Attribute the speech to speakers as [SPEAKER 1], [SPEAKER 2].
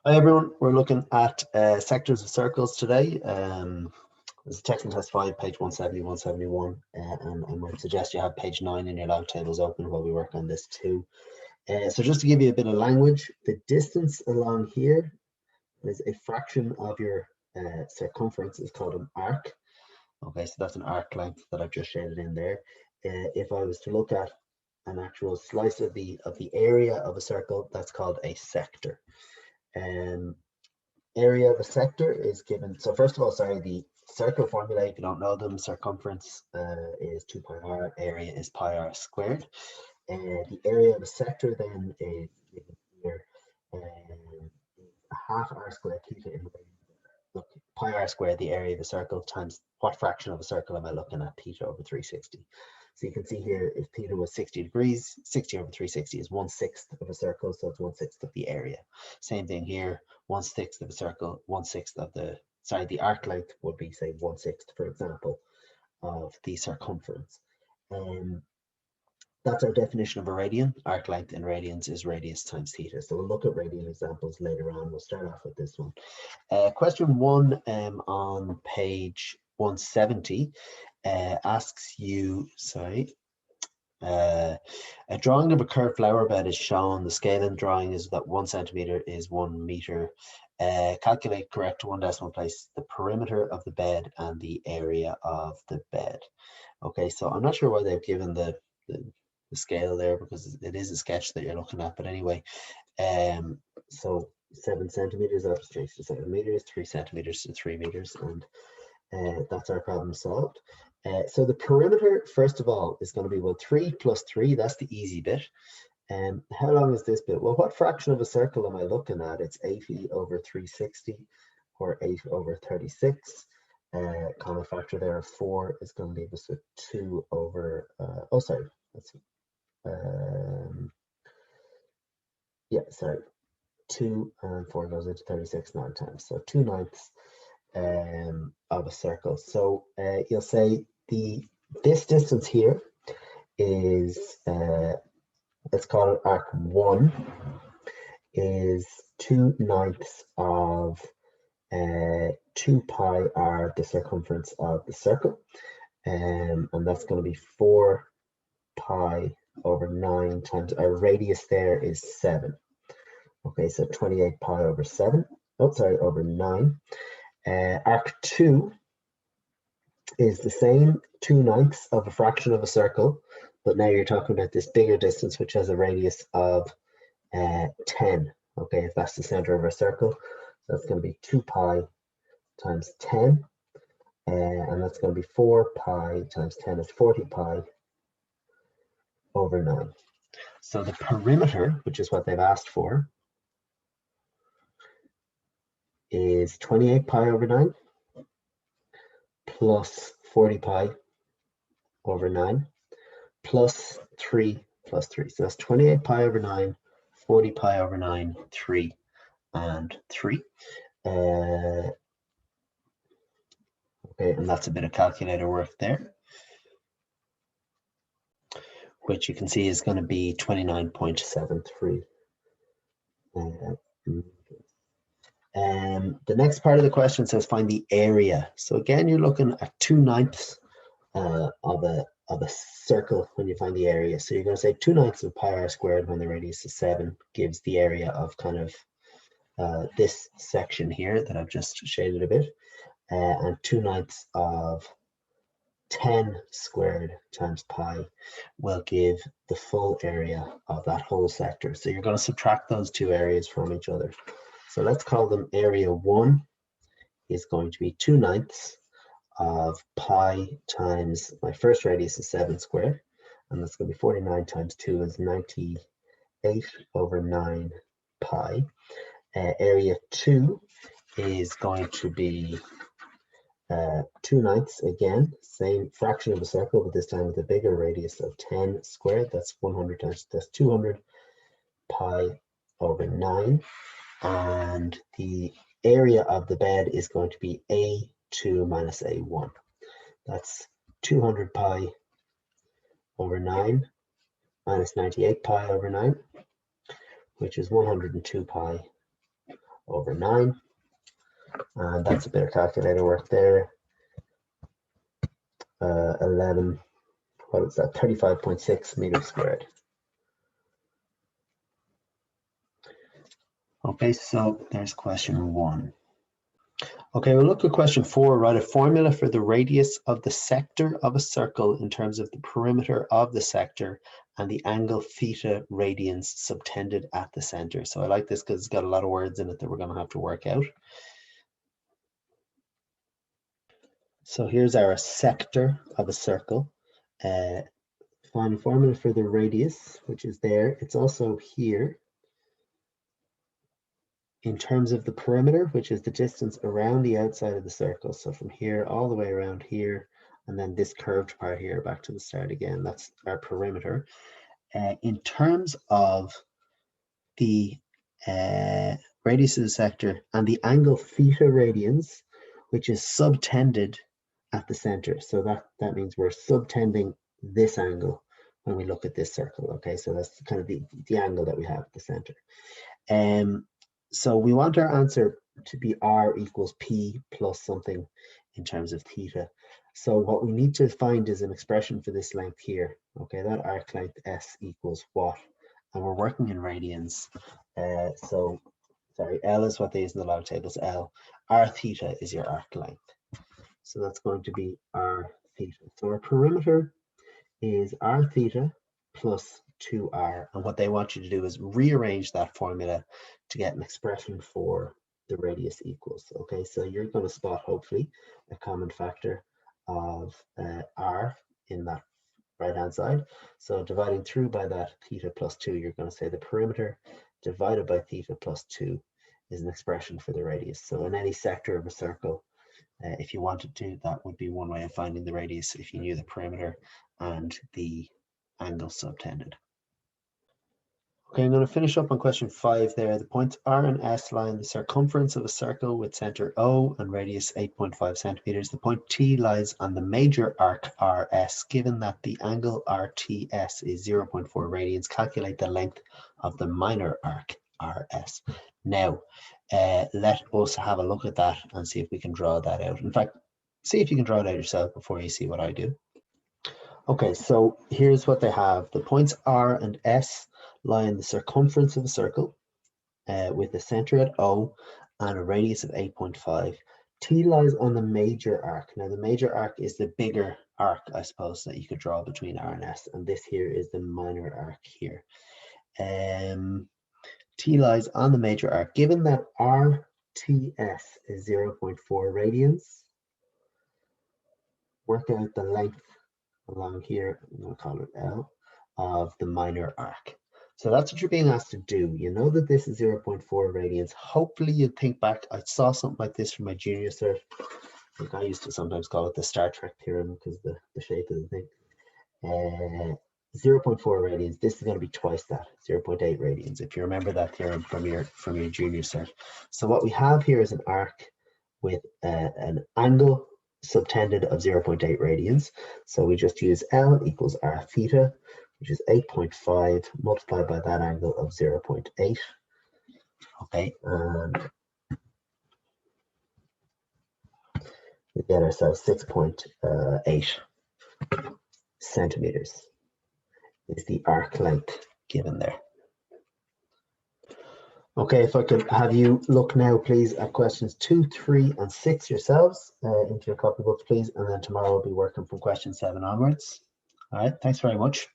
[SPEAKER 1] Hi everyone, we're looking at sectors of circles today. This is Technical Test 5, page 170, 171, and I might suggest you have page 9 in your log tables open while we work on this too. So just to give you a bit of language, the distance along here is a fraction of your circumference is called an arc. Okay, so that's an arc length that I've just shaded in there. If I was to look at an actual slice of the area of a circle, that's called a sector. Area of a sector is given. So first of all, sorry, the circle formula, if you don't know them, circumference is 2 pi r, area is pi r squared. The area of a sector then is given here, half r squared theta in look, pi r squared, the area of a circle, times what fraction of a circle am I looking at, theta over 360. So you can see here, if theta was 60 degrees, 60 over 360 is 1/6 of a circle, so it's 1/6 of the area. Same thing here, 1/6 of a circle, 1/6 of the arc length would be, say, 1/6, for example, of the circumference. That's our definition of a radian. Arc length in radians is radius times theta. So we'll look at radian examples later on. We'll start off with this one. Question 1 on page 170 asks you, a drawing of a curved flower bed is shown. The scale in the drawing is that 1 centimeter is 1 meter. Calculate correct to one decimal place the perimeter of the bed and the area of the bed. Okay, so I'm not sure why they've given the scale there, because it is a sketch that you're looking at, but anyway, so 7 centimeters that change to 7 meters, 3 centimeters to 3 meters, and that's our problem solved. So the perimeter, first of all, is going to be, well, 3 plus 3, that's the easy bit. How long is this bit? Well, what fraction of a circle am I looking at? It's 80 over 360, or 8 over 36. Common factor there of 4 is going to leave us with 2 over, yeah, sorry, 2 and 4 goes into 36 9 times, so 2/9 of a circle. So you'll say this distance here is, let's call it arc 1, is 2/9 of 2 pi r, the circumference of the circle, and that's going to be 4 pi over 9 times our radius there is 7. Okay, so 28 pi over 7. Oh, sorry, over 9. Arc 2 is the same, 2/9 of a fraction of a circle, but now you're talking about this bigger distance, which has a radius of 10. Okay, if that's the center of a circle, so that's going to be 2 pi times 10, and that's going to be 4 pi times 10 is 40 pi over 9. So the perimeter, which is what they've asked for, is 28 pi over 9 plus 40 pi over 9 plus 3 plus 3. So that's 28 pi over 9, 40 pi over 9, 3, and 3. Okay, and that's a bit of calculator work there, which you can see is going to be 29.73. The next part of the question says find the area. So again, you're looking at 2/9 of a circle when you find the area. So you're going to say 2/9 of pi r squared when the radius is 7 gives the area of kind of this section here that I've just shaded a bit, and 2/9 of 10 squared times pi will give the full area of that whole sector. So you're going to subtract those two areas from each other. So let's call them area 1 is going to be 2/9 of pi times my first radius is 7 squared, and that's going to be 49 times 2 is 98 over 9 pi. Area 2 is going to be 2/9, again, same fraction of a circle, but this time with a bigger radius of 10 squared. That's 100 times, that's 200 pi over 9. And the area of the bed is going to be A2 minus A1. That's 200 pi over 9 minus 98 pi over 9, which is 102 pi over 9. And that's a bit of calculator work there. 11, what is that? 35.6 meters squared. Okay, so there's question 1. Okay, we'll look at question 4. Write a formula for the radius of the sector of a circle in terms of the perimeter of the sector and the angle theta radians subtended at the center. So I like this because it's got a lot of words in it that we're going to have to work out. So here's our sector of a circle. Find a formula for the radius, which is there. It's also here. In terms of the perimeter, which is the distance around the outside of the circle. So from here all the way around here, and then this curved part here back to the start again, that's our perimeter. In terms of the radius of the sector and the angle theta radians, which is subtended at the center. So that means we're subtending this angle when we look at this circle. Okay, so that's kind of the angle that we have at the center. So we want our answer to be r equals p plus something in terms of theta. So what we need to find is an expression for this length here. Okay, that arc length s equals what? And we're working in radians. Sorry, L is what they use in the log tables, L. R theta is your arc length. So that's going to be r theta. So our perimeter is r theta plus 2r. And what they want you to do is rearrange that formula to get an expression for the radius equals. Okay, so you're going to spot, hopefully, a common factor of r in that right-hand side. So dividing through by that theta plus 2, you're going to say the perimeter divided by theta plus 2 is an expression for the radius. So in any sector of a circle, if you wanted to, that would be one way of finding the radius if you knew the perimeter and the angle subtended. Okay, I'm going to finish up on question 5 there. The points R and S lie in the circumference of a circle with center O and radius 8.5 centimeters. The point T lies on the major arc RS. Given that the angle RTS is 0.4 radians, calculate the length of the minor arc RS. Now, let us have a look at that and see if we can draw that out. In fact, see if you can draw it out yourself before you see what I do. Okay, so here's what they have. The points R and S lie in the circumference of a circle with a center at O and a radius of 8.5. T lies on the major arc. Now the major arc is the bigger arc, I suppose, that you could draw between R and S, and this here is the minor arc here. T lies on the major arc. Given that RTS is 0.4 radians, work out the length along here, I'm going to call it L, of the minor arc. So that's what you're being asked to do. You know that this is 0.4 radians. Hopefully you think back, I saw something like this from my junior cert. I think I used to sometimes call it the Star Trek theorem because the shape of the thing. 0.4 radians, this is going to be twice that, 0.8 radians, if you remember that theorem from your junior cert. So what we have here is an arc with an angle subtended of 0.8 radians. So we just use L equals r theta, which is 8.5 multiplied by that angle of 0.8. Okay, and we get ourselves 6.8 centimeters is the arc length given there. Okay, if I could have you look now, please, at questions 2, 3, and 6 yourselves into your copybooks, please, and then tomorrow we'll be working from question 7 onwards. All right, thanks very much.